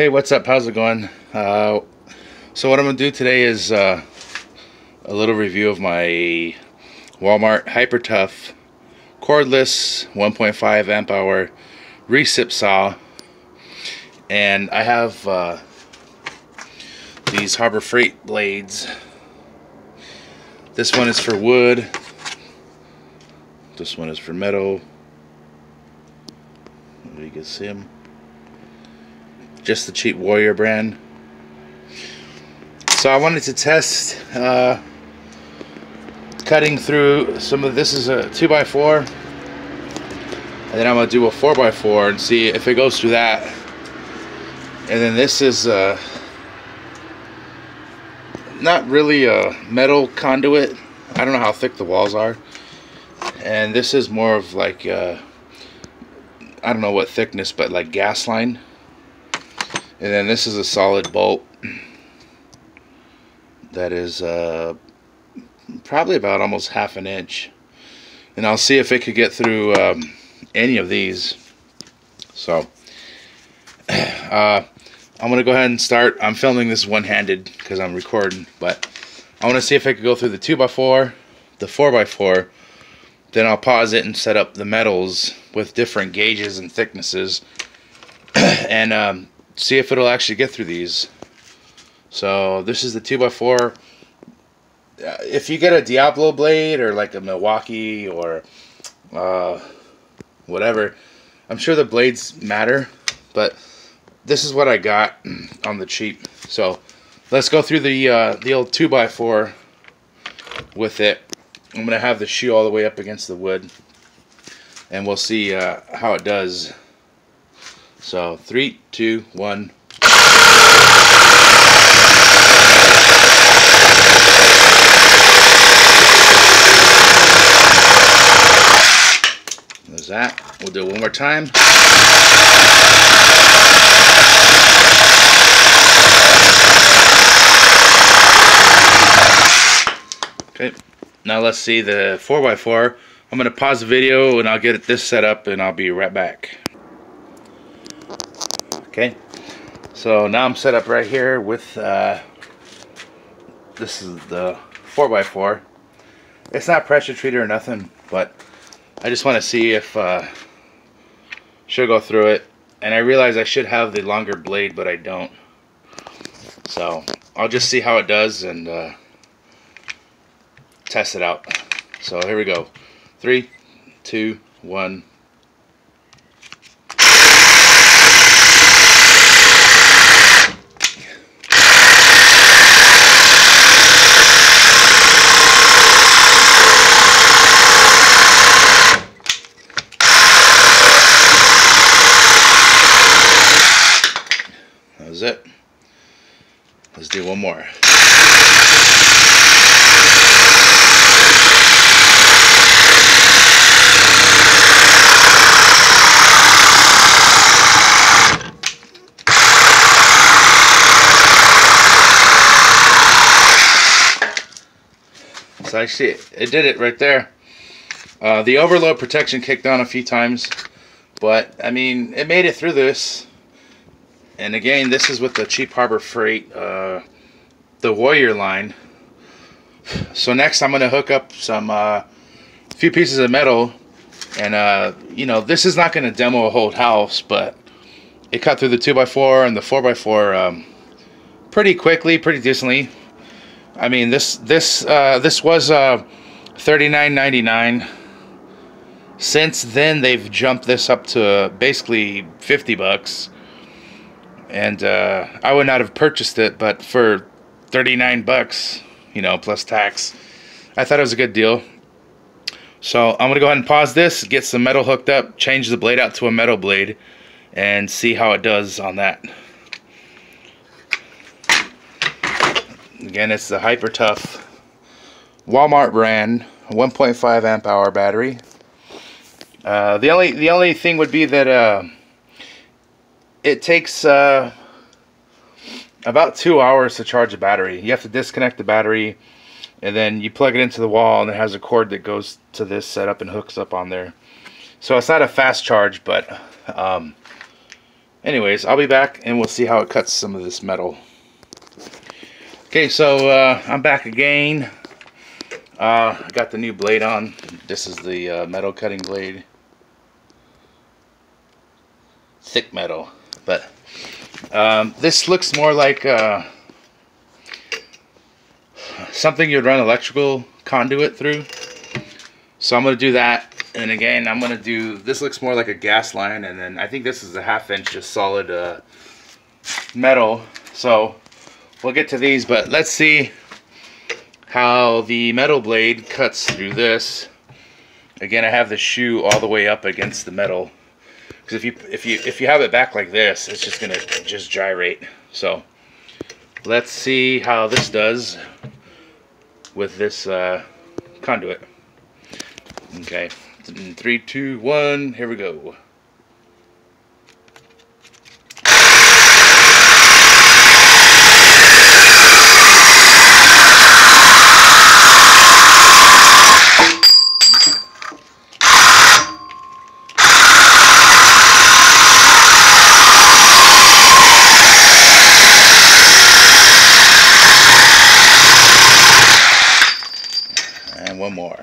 Hey, what's up? How's it going? So what I'm going to do today is a little review of my Walmart Hypertough cordless 1.5 amp hour recip saw. And I have these Harbor Freight blades. This one is for wood. This one is for metal. You can see them. Just the cheap Warrior brand. So I wanted to test cutting through some of this. Is a 2x4, and then I'm gonna do a 4x4 and see if it goes through that. And then this is not really a metal conduit. I don't know how thick the walls are, and this is more of like I don't know what thickness, but like gas line. And then this is a solid bolt that is probably about almost ½ an inch, and I'll see if it could get through any of these. So I'm gonna go ahead and start. I'm filming this one-handed because I'm recording, but I want to see if I could go through the 2x4, the 4x4. Then I'll pause it and set up the metals with different gauges and thicknesses, and see if it'll actually get through these. So this is the 2x4. If you get a Diablo blade or like a Milwaukee or whatever, I'm sure the blades matter, but this is what I got on the cheap. So let's go through the old 2x4 with it. I'm gonna have the shoe all the way up against the wood, and we'll see how it does. So 3, 2, 1. There's that. We'll do it one more time. Okay, now let's see the 4x4. I'm going to pause the video and I'll get this set up and I'll be right back. Okay, so now I'm set up right here with this is the 4x4. It's not pressure treated or nothing, but I just want to see if she'll go through it. And I realize I should have the longer blade, but I don't. So I'll just see how it does and test it out. So here we go. 3, 2, 1. That was it. Let's do one more. So actually, it did it right there. The overload protection kicked on a few times, but I mean, it made it through this. And again, this is with the cheap Harbor Freight, the Warrior line. So next I'm going to hook up some few pieces of metal, and you know, this is not going to demo a whole house, but it cut through the 2x4 and the 4x4 pretty quickly, pretty decently. I mean, this was $39.99. Since then, they've jumped this up to basically $50. And I would not have purchased it, but for $39, you know, plus tax, I thought it was a good deal. So I'm gonna go ahead and pause this, get some metal hooked up, change the blade out to a metal blade, and see how it does on that. Again, it's the Hypertough Walmart brand, 1.5 amp hour battery. The only thing would be that it takes about 2 hours to charge a battery. You have to disconnect the battery, and then you plug it into the wall, and it has a cord that goes to this setup and hooks up on there. So it's not a fast charge, but Anyways, I'll be back and we'll see how it cuts some of this metal. Okay, so I'm back again. I got the new blade on. This is the metal cutting blade. Thick metal, but this looks more like something you'd run electrical conduit through. So I'm going to do that, and again I'm going to do, this looks more like a gas line, and then I think this is a 1/2 inch just solid metal. So we'll get to these, but let's see how the metal blade cuts through this. Again, I have the shoe all the way up against the metal, because if you have it back like this, it's just gonna gyrate. So let's see how this does with this conduit. Okay, in 3, 2, 1, here we go. And one more.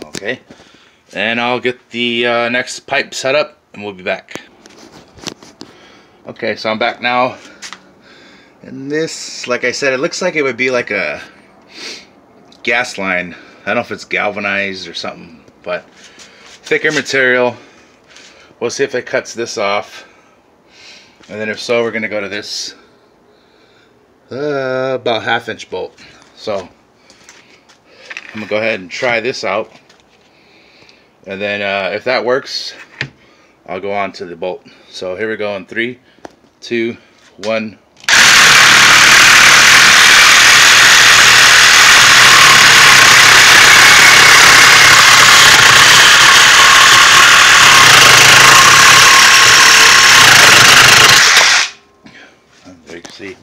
Okay, and I'll get the next pipe set up and we'll be back. Okay, so I'm back now, and this, like I said, it looks like it would be like a gas line. I don't know if it's galvanized or something, but thicker material. We'll see if it cuts this off, and then if so, we're gonna go to this about 1/2 inch bolt. So I'm gonna go ahead and try this out, and then if that works, I'll go on to the bolt. So here we go in 3, 2, 1. There you can see,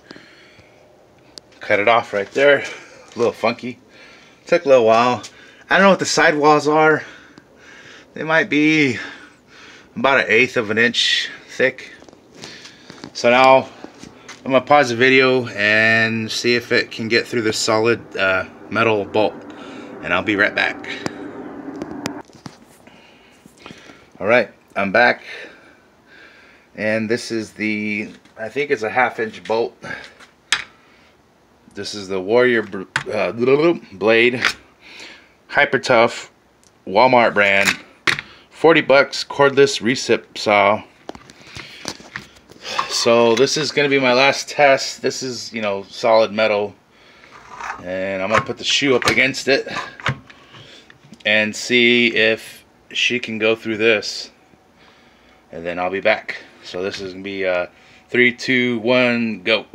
cut it off right there. A little funky. Took a little while. I don't know what the sidewalls are. They might be about 1/8 of an inch thick. So now I'm gonna pause the video and see if it can get through this solid metal bolt, and I'll be right back. Alright, I'm back, and this is the, I think it's a 1/2 inch bolt. This is the Warrior blade, Hypertough, Walmart brand, 40 bucks, cordless recip saw. So this is going to be my last test. This is, you know, solid metal, and I'm going to put the shoe up against it and see if she can go through this, and then I'll be back. So this is going to be 3, 2, 1, go.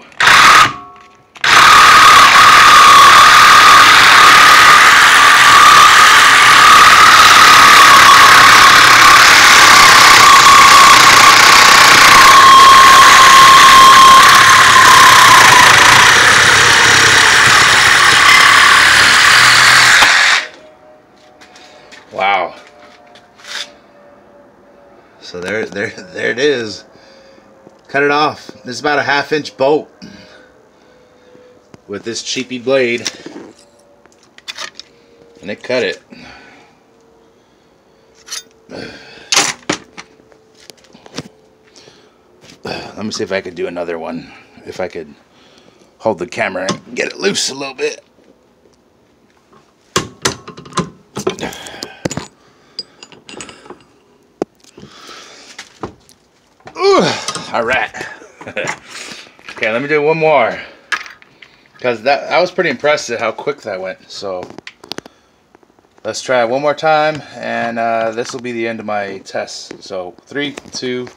Wow. So there it is. Cut it off. This is about a 1/2 inch bolt with this cheapy blade, and it cut it. Let me see if I could do another one. If I could hold the camera and get it loose a little bit. Alright. Okay, let me do one more, because I was pretty impressed at how quick that went. So let's try it one more time, and this will be the end of my test. So 3, 2,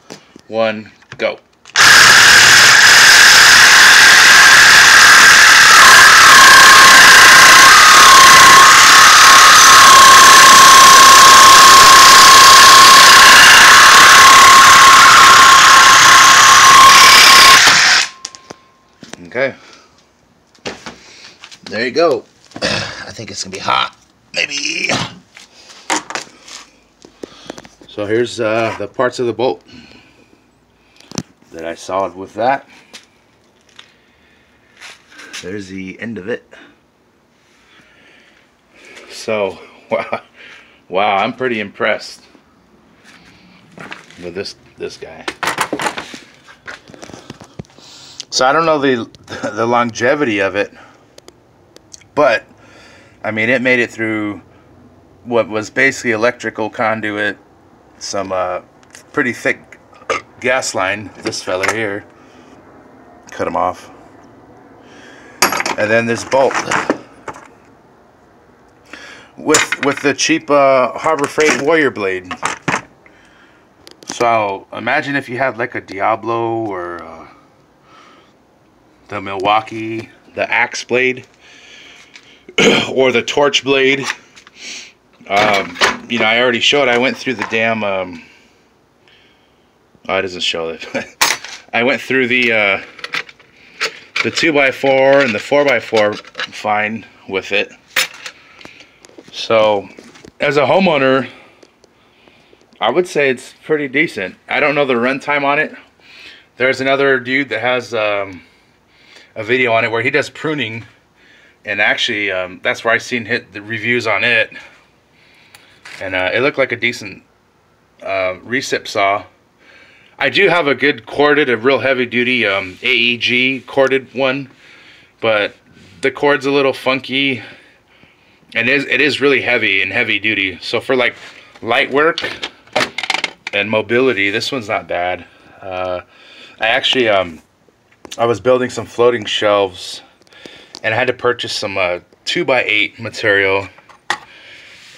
1, go. Okay. there you go. I think it's gonna be hot, maybe. So here's the parts of the bolt that I sawed with that. There's the end of it. So wow, I'm pretty impressed with this guy. So I don't know the longevity of it, but I mean, it made it through what was basically electrical conduit, some pretty thick gas line. This fella here, cut him off, and then this bolt with the cheap Harbor Freight Warrior blade. So imagine if you had like a Diablo or the Milwaukee, the axe blade, or the torch blade. You know, I already showed, I went through the damn oh, it doesn't show it. I went through the 2x4 and the 4x4 fine with it. So as a homeowner, I would say it's pretty decent. I don't know the runtime on it. There's another dude that has a video on it where he does pruning, and actually that's where I seen the reviews on it, and it looked like a decent recip saw. I do have a good corded, a real heavy duty AEG corded one, but the cord's a little funky, and it is really heavy and heavy duty. So for like light work and mobility, this one's not bad. I actually I was building some floating shelves, and I had to purchase some 2x8 material,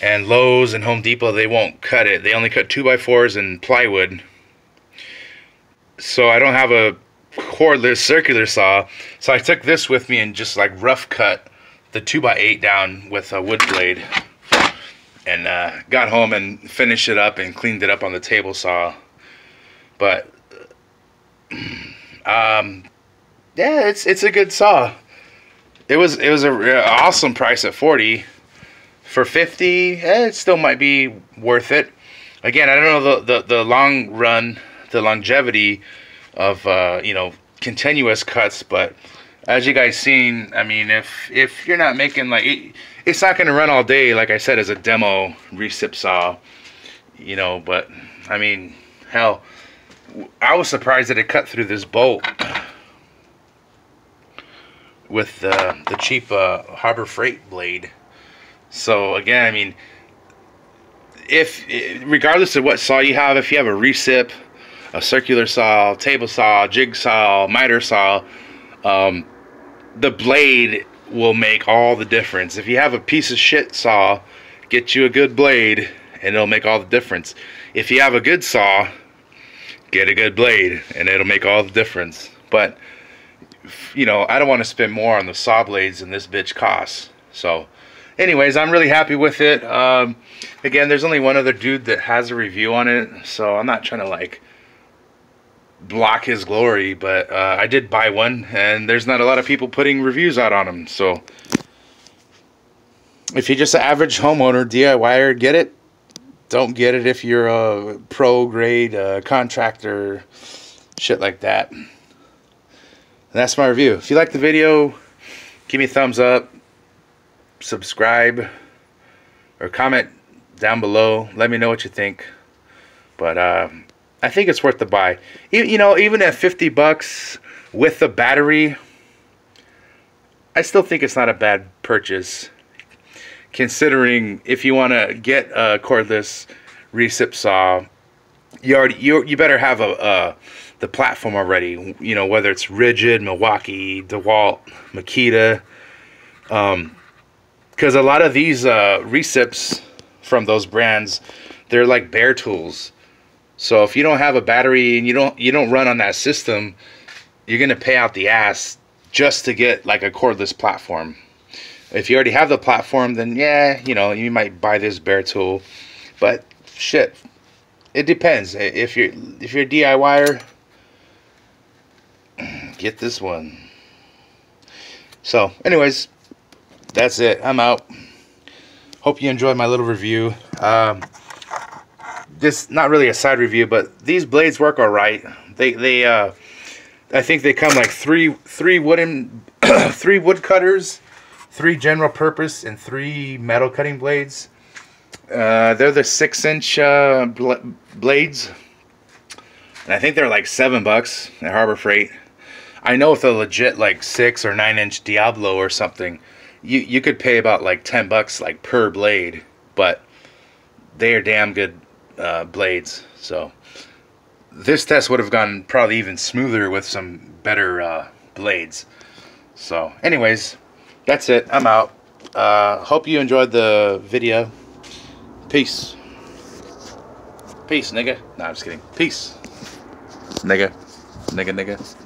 and Lowe's and Home Depot, they won't cut it. They only cut 2x4s and plywood. So I don't have a cordless circular saw, so I took this with me and just like rough cut the 2x8 down with a wood blade, and got home and finished it up and cleaned it up on the table saw. But yeah, it's a good saw. It was a awesome price at $40. For $50, it still might be worth it. Again, I don't know the long run, the longevity of you know, continuous cuts, but as you guys seen, I mean, if you're not making like it's not going to run all day, like I said, as a demo recip saw, you know. But I mean, hell, I was surprised that it cut through this bolt with the cheap Harbor Freight blade. So again, I mean, regardless of what saw you have, if you have a recip, a circular saw, table saw, jigsaw, miter saw, the blade will make all the difference. If you have a piece of shit saw, get you a good blade and it'll make all the difference. If you have a good saw, get a good blade and it'll make all the difference. But you know, I don't want to spend more on the saw blades than this bitch costs. So anyways, I'm really happy with it. Again, there's only one other dude that has a review on it, so I'm not trying to like block his glory, but I did buy one, and there's not a lot of people putting reviews out on them. So if you're just an average homeowner, DIYer, get it. Don't get it if you're a pro grade contractor, shit like that. And that's my review. If you like the video, give me a thumbs up, subscribe, or comment down below. Let me know what you think. But I think it's worth the buy. You know, even at $50 with the battery, I still think it's not a bad purchase, considering if you want to get a cordless recip saw, you better have the platform already. You know, whether it's Rigid, Milwaukee, DeWalt, Makita, because a lot of these recips from those brands, they're like bare tools. So if you don't have a battery and you don't run on that system, you're gonna pay out the ass just to get like a cordless platform. If you already have the platform, then yeah, you know, you might buy this bare tool. But shit, it depends. If you're a DIYer, get this one. So anyways, that's it. I'm out. Hope you enjoyed my little review. Just not really a side review, but these blades work all right. I think they come like three wooden three wood cutters, 3 general purpose, and 3 metal cutting blades. They're the 6-inch blades, and I think they're like $7 at Harbor Freight. I know if they're legit like 6 or 9-inch Diablo or something, you could pay about like $10 like per blade, but they are damn good blades. So this test would have gone probably even smoother with some better blades. So anyways, that's it. I'm out. Hope you enjoyed the video. Peace. Peace, nigga. Nah, I'm just kidding. Peace. Nigga. Nigga, nigga.